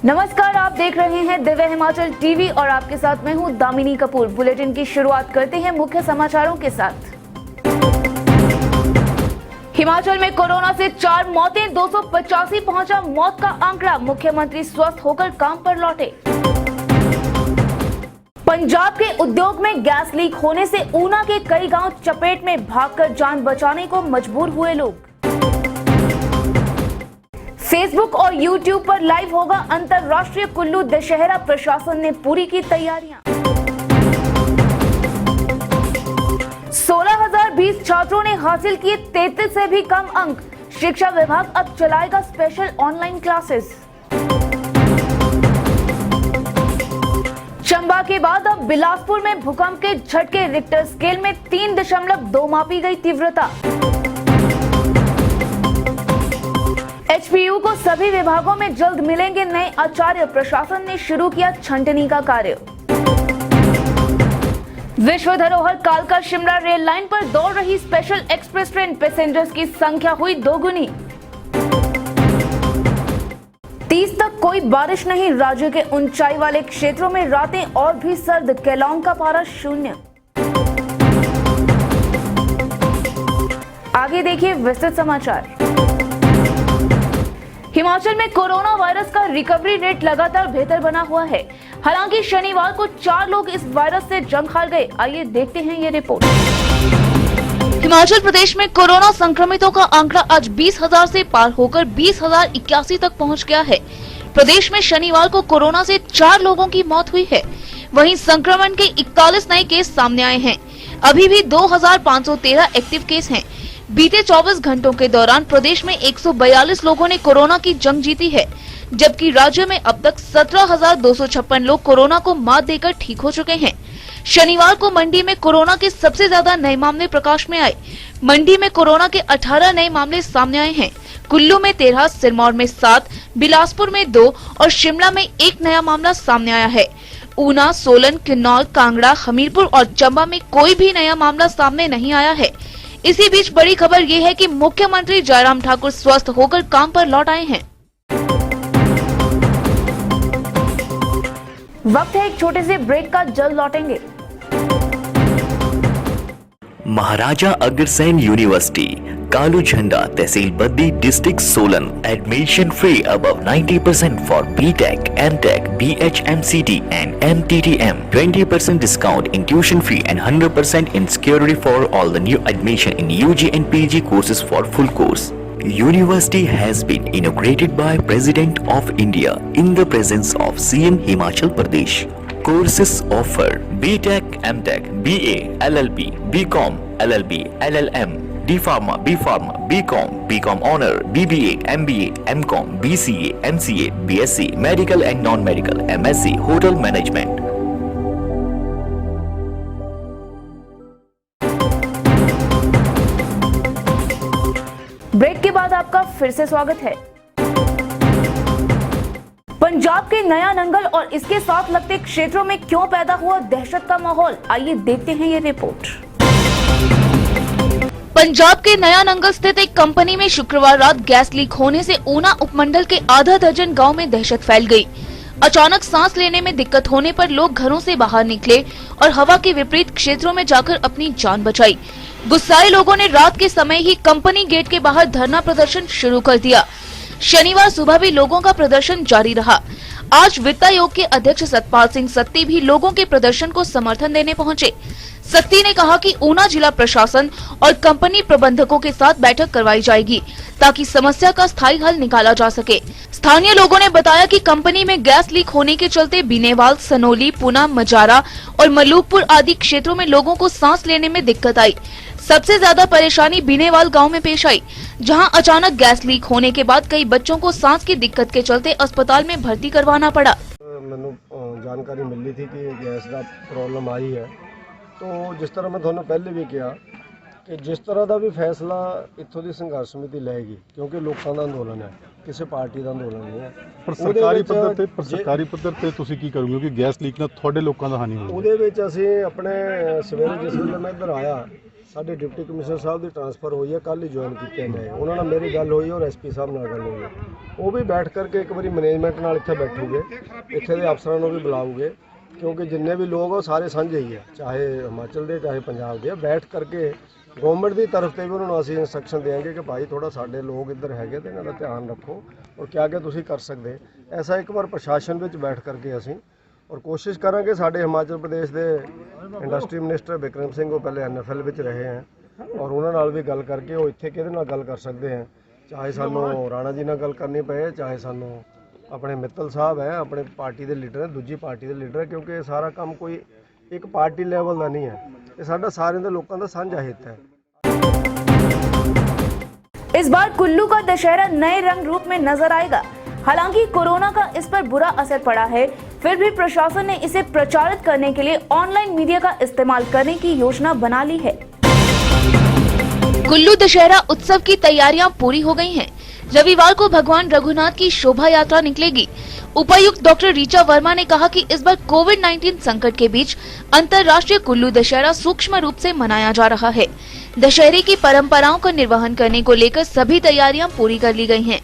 नमस्कार, आप देख रहे हैं दिव्य हिमाचल टीवी और आपके साथ मैं हूं दामिनी कपूर। बुलेटिन की शुरुआत करते हैं मुख्य समाचारों के साथ। हिमाचल में कोरोना से 4 मौतें, 285 पहुंचा मौत का आंकड़ा। मुख्यमंत्री स्वस्थ होकर काम पर लौटे। पंजाब के उद्योग में गैस लीक होने से ऊना के कई गांव चपेट में, भागकर जान बचाने को मजबूर हुए लोग। फेसबुक और यूट्यूब पर लाइव होगा अंतर्राष्ट्रीय कुल्लू दशहरा, प्रशासन ने पूरी की तैयारियां। 16,020 छात्रों ने हासिल किए 33 से भी कम अंक। शिक्षा विभाग अब चलाएगा स्पेशल ऑनलाइन क्लासेस। चंबा के बाद अब बिलासपुर में भूकंप के झटके, रिक्टर स्केल में 3.2 मापी गई तीव्रता। एचपीयू को सभी विभागों में जल्द मिलेंगे नए आचार्य, प्रशासन ने शुरू किया छंटनी का कार्य। विश्व धरोहर कालका शिमला रेल लाइन पर दौड़ रही स्पेशल एक्सप्रेस ट्रेन, पैसेंजर्स की संख्या हुई दोगुनी। 30 तक कोई बारिश नहीं, राज्य के ऊंचाई वाले क्षेत्रों में रातें और भी सर्द, केलांग का पारा 0। आगे देखिए विस्तृत समाचार। हिमाचल में कोरोना वायरस का रिकवरी रेट लगातार बेहतर बना हुआ है। हालांकि शनिवार को 4 लोग इस वायरस से जंग हार गए। आइए देखते हैं ये रिपोर्ट। हिमाचल प्रदेश में कोरोना संक्रमितों का आंकड़ा आज 20,000 से पार होकर 20,081 तक पहुंच गया है। प्रदेश में शनिवार को कोरोना से 4 लोगों की मौत हुई है। वहीं संक्रमण के 41 नए केस सामने आए हैं। अभी भी 2,513 एक्टिव केस हैं। बीते 24 घंटों के दौरान प्रदेश में 142 लोगों ने कोरोना की जंग जीती है, जबकि राज्य में अब तक 17,256 लोग कोरोना को मात देकर ठीक हो चुके हैं। शनिवार को मंडी में कोरोना के सबसे ज्यादा नए मामले प्रकाश में आए। मंडी में कोरोना के 18 नए मामले सामने आए हैं। कुल्लू में 13, सिरमौर में 7, बिलासपुर में 2 और शिमला में 1 नया मामला सामने आया है। ऊना, सोलन, किन्नौर, कांगड़ा, हमीरपुर और चंबा में कोई भी नया मामला सामने नहीं आया है। इसी बीच बड़ी खबर ये है कि मुख्यमंत्री जयराम ठाकुर स्वस्थ होकर काम पर लौट आए हैं। वक्त है एक छोटे से ब्रेक का, जल्द लौटेंगे। Maharaja Agrasen university, Kalu Jhanda, tehsil Baddi, district Solan. Admission free above 90% for BTech, MTech, BHMCT and MTTM. 20% discount in tuition fee and 100% in security for all the new admission in UG and PG courses for full course. University has been inaugurated by President of India in the presence of CM Himachal Pradesh. Courses offer BTech, MTech, BA, LLB, BCom, LLB, LLM, D Pharma, B Pharma, BCom, BCom Honor, BBA, MBA, MCom, BCA, MCA, BSc, Medical and Non-Medical, MSc, Hotel Management. Break के बाद आपका फिर से स्वागत है। पंजाब के नया नंगल और इसके साथ लगते क्षेत्रों में क्यों पैदा हुआ दहशत का माहौल, आइए देखते हैं ये रिपोर्ट। पंजाब के नया नंगल स्थित एक कंपनी में शुक्रवार रात गैस लीक होने से ऊना उपमंडल के आधा दर्जन गांव में दहशत फैल गई। अचानक सांस लेने में दिक्कत होने पर लोग घरों से बाहर निकले और हवा के विपरीत क्षेत्रों में जाकर अपनी जान बचाई। गुस्साए लोगों ने रात के समय ही कंपनी गेट के बाहर धरना प्रदर्शन शुरू कर दिया। शनिवार सुबह भी लोगों का प्रदर्शन जारी रहा। आज वित्त आयोग के अध्यक्ष सतपाल सिंह सत्ती भी लोगों के प्रदर्शन को समर्थन देने पहुंचे। सत्ती ने कहा कि ऊना जिला प्रशासन और कंपनी प्रबंधकों के साथ बैठक करवाई जाएगी ताकि समस्या का स्थायी हल निकाला जा सके। स्थानीय लोगों ने बताया कि कंपनी में गैस लीक होने के चलते बिनेवाल, सनोली, पुना, मजारा और मलूकपुर आदि क्षेत्रों में लोगों को सांस लेने में दिक्कत आई। सबसे ज्यादा परेशानी बिनेवाल गांव में पेश आई, जहां अचानक गैस लीक होने के बाद कई बच्चों को सांस की दिक्कत के चलते अस्पताल में भर्ती करवाना पड़ा। मैंने जानकारी मिली थी कि गैस का प्रॉब्लम आई है, तो जिस तरह मैं ਤੁਹਾਨੂੰ ਪਹਿਲੇ ਵੀ ਕਿਹਾ कि जिस तरह का भी फैसला इत्थों की संघर्ष समिति लेगी, क्योंकि लोगों का अंदोलन है, किसी पार्टी का अंदोलन नहीं है। पर सरकारी पद्धर ते तुसीं की करोगे कि गैस लीक ਨਾਲ ਤੁਹਾਡੇ ਲੋਕਾਂ ਦਾ ਹਾਨੀ ਹੋਊਗੀ? ਉਹਦੇ ਵਿੱਚ ਅਸੀਂ ਆਪਣੇ ਸਵੇਰੇ जिस ਵੇਲੇ मैं इधर आया ਸਾਡੇ ਡਿਪਟੀ ਕਮਿਸ਼ਨਰ ਸਾਹਿਬ ਦੀ ਟ੍ਰਾਂਸਫਰ ਹੋਈ ਹੈ, ਕੱਲ੍ਹ ਹੀ ਜੁਆਇਨ ਕੀਤੇ ਨੇ। ਉਹਨਾਂ ਨਾਲ ਮੇਰੀ ਗੱਲ ਹੋਈ ਔਰ ਐਸਪੀ ਸਾਹਿਬ ਨਾਲ ਗੱਲ ਹੋਈ ਹੈ। ਉਹ ਵੀ ਬੈਠ ਕਰਕੇ ਇੱਕ ਵਾਰੀ ਮੈਨੇਜਮੈਂਟ ਨਾਲ ਇੱਥੇ ਬੈਠੂਗੇ, ਇੱਥੇ ਦੇ ਅਫਸਰਾਂ ਨੂੰ ਵੀ ਬੁਲਾਉਗੇ, ਕਿਉਂਕਿ ਜਿੰਨੇ ਵੀ ਲੋਕ ਉਹ ਸਾਰੇ ਸਾਂਝੇ ਹੀ ਹੈ, ਚਾਹੇ ਹਿਮਾਚਲ ਦੇ ਚਾਹੇ ਪੰਜਾਬ ਦੇ। ਬੈਠ ਕਰਕੇ ਗਵਰਨमेंट ਦੀ ਤਰਫ ਤੇ ਵੀ ਉਹਨਾਂ ਨੂੰ ਅਸੀਂ ਇੰਸਟਰਕਸ਼ਨ ਦੇਵਾਂਗੇ ਕਿ ਭਾਈ ਥੋੜਾ ਸਾਡੇ ਲੋਕ ਇੱਧਰ ਹੈਗੇ ਤੇ ਇਹਨਾਂ ਦਾ ਧਿਆਨ ਰੱਖੋ ਔਰ ਕਿਆ ਕਿ ਤੁਸੀਂ ਕਰ ਸਕਦੇ। ਐਸਾ ਇੱਕ ਵਾਰ ਪ੍ਰਸ਼ਾਸਨ ਵਿੱਚ ਬੈਠ ਕਰਕੇ ਅਸੀਂ ਔਰ ਕੋਸ਼ਿਸ਼ ਕਰਾਂਗੇ। ਸਾਡੇ ਹਿਮਾਚਲ ਪ੍ਰदेश ਦੇ ਇੰਡਸਟਰੀ ਮਿਨਿਸਟਰ ਬਿਕਰਮ ਸਿੰਘ ਉਹ ਪਹਿਲੇ NFL ਵਿੱਚ ਰਹੇ हैं ਔਰ ਉਹਨਾਂ ਨਾਲ ਵੀ ਗੱਲ ਕਰਕੇ ਉਹ ਇੱਥੇ ਕਿਹਦੇ ਨਾਲ ਗੱਲ ਕਰ ਸਕਦੇ हैं, ਚਾਹੇ ਸਾਨੂੰ ਰਾਣਾ ਜੀ ਨਾਲ ਗੱਲ ਕਰਨੀ ਪਏ, ਚਾਹੇ ਸਾਨੂੰ ਆਪਣੇ ਮਿੱਤਲ ਸਾਹਿਬ ਹੈ, ਆਪਣੇ ਪਾਰਟੀ ਦੇ ਲੀਡਰ ਹੈ, ਦੂਜੀ ਪਾਰਟੀ ਦੇ ਲੀਡਰ ਹੈ, ਕਿਉਂਕਿ ਇਹ ਸਾਰਾ ਕੰਮ ਕੋਈ ਇੱਕ ਪਾर्टी ਲੈਵਲ ਦਾ ਨਹੀਂ ਹੈ, ਇਹ ਸਾਡਾ ਸਾਰਿਆਂ ਦੇ ਲੋਕਾਂ ਦਾ ਸਾਂਝਾ ਹਿੱਤ है। इस बार कुल्लू का दशहरा नए रंग रूप में नजर आएगा। हालांकि कोरोना का इस पर बुरा असर पड़ा है, फिर भी प्रशासन ने इसे प्रचारित करने के लिए ऑनलाइन मीडिया का इस्तेमाल करने की योजना बना ली है। कुल्लू दशहरा उत्सव की तैयारियां पूरी हो गई हैं। रविवार को भगवान रघुनाथ की शोभा यात्रा निकलेगी। उपायुक्त डॉक्टर ऋचा वर्मा ने कहा कि इस बार कोविड-19 संकट के बीच अंतर्राष्ट्रीय कुल्लू दशहरा सूक्ष्म रूप से मनाया जा रहा है। दशहरे की परंपराओं का निर्वहन करने को लेकर सभी तैयारियां पूरी कर ली गई हैं।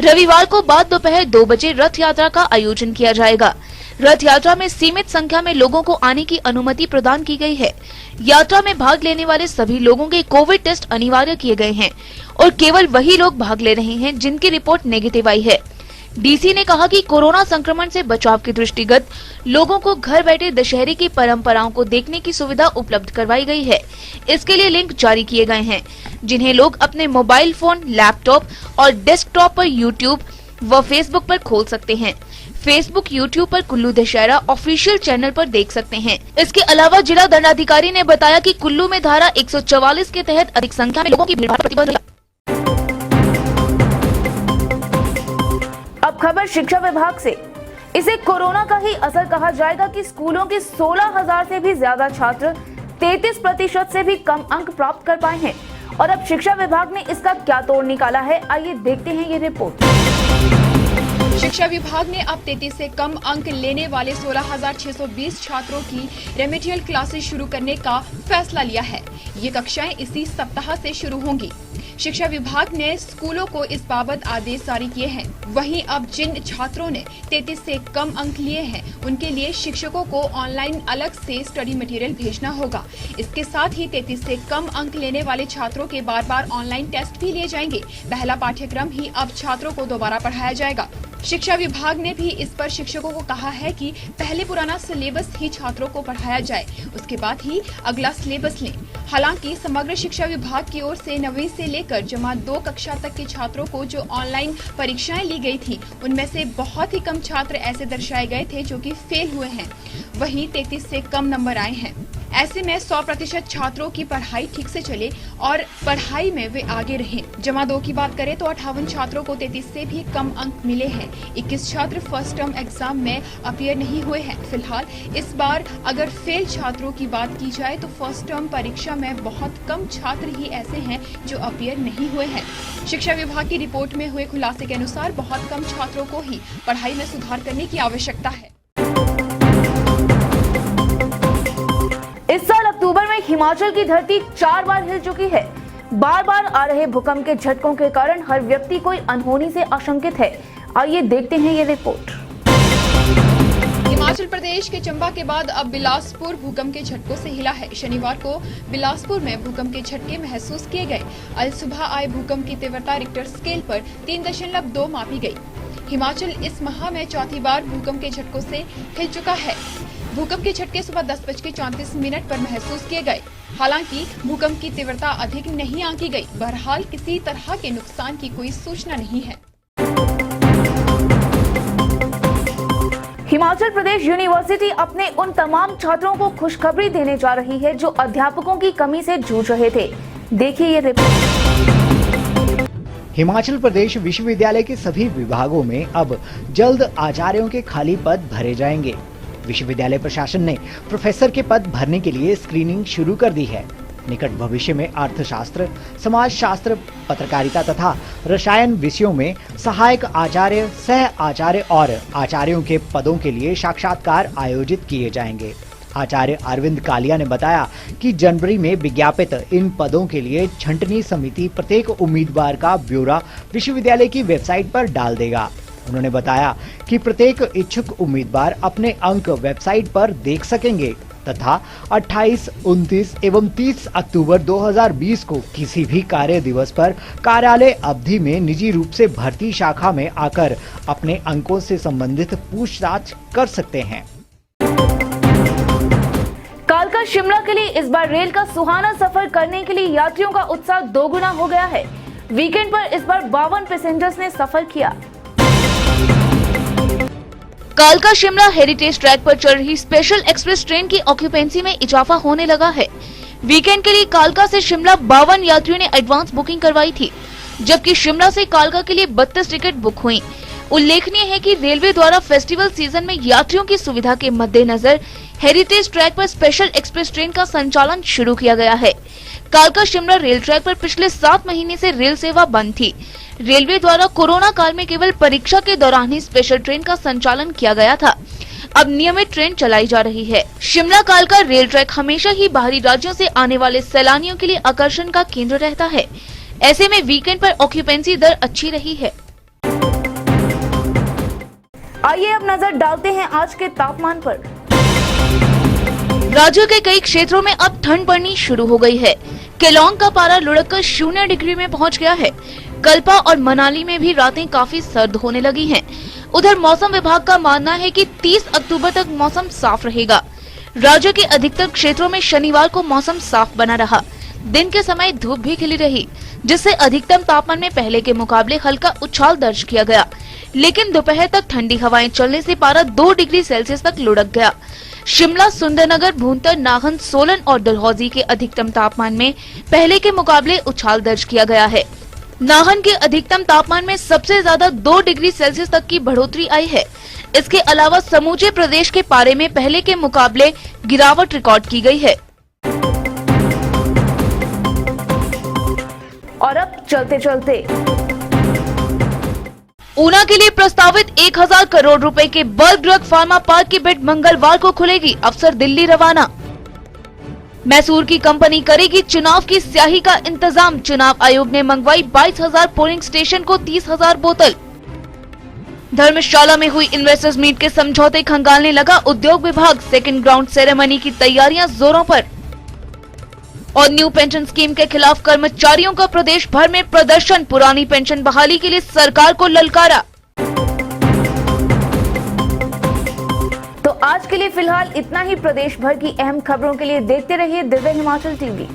रविवार को बाद दोपहर 2 बजे रथ यात्रा का आयोजन किया जाएगा। रथ यात्रा में सीमित संख्या में लोगों को आने की अनुमति प्रदान की गई है। यात्रा में भाग लेने वाले सभी लोगों के कोविड टेस्ट अनिवार्य किए गए हैं और केवल वही लोग भाग ले रहे हैं जिनकी रिपोर्ट नेगेटिव आई है। डीसी ने कहा कि कोरोना संक्रमण से बचाव के दृष्टिगत लोगों को घर बैठे दशहरे की परंपराओं को देखने की सुविधा उपलब्ध करवाई गई है। इसके लिए लिंक जारी किए गए हैं, जिन्हें लोग अपने मोबाइल फोन, लैपटॉप और डेस्कटॉप पर यूट्यूब व फेसबुक पर खोल सकते हैं। फेसबुक, यूट्यूब पर कुल्लू दशहरा ऑफिशियल चैनल पर देख सकते हैं। इसके अलावा जिला दंडाधिकारी ने बताया कि कुल्लू में धारा 144 के तहत अधिक संख्या में लोगों की भीड़ प्रतिबंध। अब खबर शिक्षा विभाग से। इसे कोरोना का ही असर कहा जाएगा कि स्कूलों के 16,000 से भी ज्यादा छात्र 33% से भी कम अंक प्राप्त कर पाए हैं। और अब शिक्षा विभाग ने इसका क्या तोड़ निकाला है, आइए देखते हैं ये रिपोर्ट। शिक्षा विभाग ने अब 33 से कम अंक लेने वाले 16,620 छात्रों की रेमेडियल क्लासेस शुरू करने का फैसला लिया है। ये कक्षाएं इसी सप्ताह से शुरू होंगी। शिक्षा विभाग ने स्कूलों को इस बाबत आदेश जारी किए हैं। वहीं अब जिन छात्रों ने 33 से कम अंक लिए हैं, उनके लिए शिक्षकों को ऑनलाइन अलग से स्टडी मटेरियल भेजना होगा। इसके साथ ही 33 से कम अंक लेने वाले छात्रों के बार बार ऑनलाइन टेस्ट भी लिए जाएंगे। पहला पाठ्यक्रम ही अब छात्रों को दोबारा पढ़ाया जाएगा। शिक्षा विभाग ने भी इस पर शिक्षकों को कहा है कि पहले पुराना सिलेबस ही छात्रों को पढ़ाया जाए, उसके बाद ही अगला सिलेबस लें। हालांकि समग्र शिक्षा विभाग की ओर से 9वीं से लेकर जमा 2 कक्षा तक के छात्रों को जो ऑनलाइन परीक्षाएं ली गई थी, उनमें से बहुत ही कम छात्र ऐसे दर्शाए गए थे जो कि फेल हुए हैं। वहीं 33 से कम नंबर आए हैं। ऐसे में 100% छात्रों की पढ़ाई ठीक से चले और पढ़ाई में वे आगे रहें। जमा 2 की बात करें तो 58 छात्रों को 33 से भी कम अंक मिले हैं। 21 छात्र फर्स्ट टर्म एग्जाम में अपीयर नहीं हुए हैं। फिलहाल इस बार अगर फेल छात्रों की बात की जाए तो फर्स्ट टर्म परीक्षा में बहुत कम छात्र ही ऐसे हैं जो अपीयर नहीं हुए हैं। शिक्षा विभाग की रिपोर्ट में हुए खुलासे के अनुसार बहुत कम छात्रों को ही पढ़ाई में सुधार करने की आवश्यकता है। इस साल अक्टूबर में हिमाचल की धरती 4 बार हिल चुकी है। बार बार आ रहे भूकंप के झटकों के कारण हर व्यक्ति कोई अनहोनी से आशंकित है। आइए देखते हैं ये रिपोर्ट। हिमाचल प्रदेश के चंबा के बाद अब बिलासपुर भूकंप के झटकों से हिला है। शनिवार को बिलासपुर में भूकंप के झटके महसूस किए गए। आज सुबह आए भूकंप की तीव्रता रिक्टर स्केल पर 3.2 मापी गई। हिमाचल इस माह में चौथी बार भूकंप के झटकों से हिल चुका है। भूकंप के झटके सुबह 10:34 पर महसूस किए गए। हालांकि भूकंप की तीव्रता अधिक नहीं आंकी गई। बहरहाल किसी तरह के नुकसान की कोई सूचना नहीं है। हिमाचल प्रदेश यूनिवर्सिटी अपने उन तमाम छात्रों को खुशखबरी देने जा रही है जो अध्यापकों की कमी से जूझ रहे थे। देखिए ये रिपोर्ट। हिमाचल प्रदेश विश्वविद्यालय के सभी विभागों में अब जल्द आचार्यों के खाली पद भरे जाएंगे। विश्वविद्यालय प्रशासन ने प्रोफेसर के पद भरने के लिए स्क्रीनिंग शुरू कर दी है। निकट भविष्य में अर्थशास्त्र, समाजशास्त्र, पत्रकारिता तथा रसायन विषयों में सहायक आचार्य, सह आचार्य और आचार्यों के पदों के लिए साक्षात्कार आयोजित किए जाएंगे। आचार्य अरविंद कालिया ने बताया कि जनवरी में विज्ञापित इन पदों के लिए छंटनी समिति प्रत्येक उम्मीदवार का ब्यौरा विश्वविद्यालय की वेबसाइट पर डाल देगा। उन्होंने बताया कि प्रत्येक इच्छुक उम्मीदवार अपने अंक वेबसाइट पर देख सकेंगे तथा 28, 29 एवं 30 अक्टूबर 2020 को किसी भी कार्य दिवस पर कार्यालय अवधि में निजी रूप से भर्ती शाखा में आकर अपने अंकों से संबंधित पूछताछ कर सकते हैं। कालका शिमला के लिए इस बार रेल का सुहाना सफर करने के लिए यात्रियों का उत्साह दोगुना हो गया है। वीकेंड पर इस बार 52 पैसेंजर्स ने सफर किया। कालका शिमला हेरिटेज ट्रैक पर चल रही स्पेशल एक्सप्रेस ट्रेन की ऑक्यूपेंसी में इजाफा होने लगा है। वीकेंड के लिए कालका से शिमला 52 यात्रियों ने एडवांस बुकिंग करवाई थी, जबकि शिमला से कालका के लिए 32 टिकट बुक हुई। उल्लेखनीय है कि रेलवे द्वारा फेस्टिवल सीजन में यात्रियों की सुविधा के मद्देनजर हेरिटेज ट्रैक पर स्पेशल एक्सप्रेस ट्रेन का संचालन शुरू किया गया है। कालका शिमला रेल ट्रैक पर पिछले 7 महीने से रेल सेवा बंद थी। रेलवे द्वारा कोरोना काल में केवल परीक्षा के दौरान ही स्पेशल ट्रेन का संचालन किया गया था। अब नियमित ट्रेन चलाई जा रही है। शिमला कालका रेल ट्रैक हमेशा ही बाहरी राज्यों से आने वाले सैलानियों के लिए आकर्षण का केंद्र रहता है। ऐसे में वीकेंड पर ऑक्यूपेंसी दर अच्छी रही है। आइए अब नजर डालते हैं आज के तापमान पर। राज्य के कई क्षेत्रों में अब ठंड पड़नी शुरू हो गई है। केलोंग का पारा लुढ़ककर 0 डिग्री में पहुंच गया है। कल्पा और मनाली में भी रातें काफी सर्द होने लगी हैं। उधर मौसम विभाग का मानना है कि 30 अक्टूबर तक मौसम साफ रहेगा। राज्य के अधिकतर क्षेत्रों में शनिवार को मौसम साफ बना रहा। दिन के समय धूप भी खिली रही, जिससे अधिकतम तापमान में पहले के मुकाबले हल्का उछाल दर्ज किया गया। लेकिन दोपहर तक ठंडी हवाएं चलने से पारा 2 डिग्री सेल्सियस तक लुढ़क गया। शिमला, सुंदरनगर, भूंतर, नाहन, सोलन और डलहौजी के अधिकतम तापमान में पहले के मुकाबले उछाल दर्ज किया गया है। नाहन के अधिकतम तापमान में सबसे ज्यादा 2 डिग्री सेल्सियस तक की बढ़ोतरी आई है। इसके अलावा समूचे प्रदेश के पारे में पहले के मुकाबले गिरावट रिकॉर्ड की गई है। और अब चलते चलते ऊना के लिए प्रस्तावित 1000 करोड़ रुपए के बल्क ड्रग फार्मा पार्क की बिड मंगलवार को खुलेगी। अफसर दिल्ली रवाना। मैसूर की कंपनी करेगी चुनाव की स्याही का इंतजाम। चुनाव आयोग ने मंगवाई 22,000 पोलिंग स्टेशन को 30,000 बोतल। धर्मशाला में हुई इन्वेस्टर्स मीट के समझौते खंगालने लगा उद्योग विभाग। सेकंड ग्राउंड सेरेमनी की तैयारियां जोरों पर। और न्यू पेंशन स्कीम के खिलाफ कर्मचारियों का प्रदेश भर में प्रदर्शन। पुरानी पेंशन बहाली के लिए सरकार को ललकारा। तो आज के लिए फिलहाल इतना ही। प्रदेश भर की अहम खबरों के लिए देखते रहिए दिव्य हिमाचल टीवी।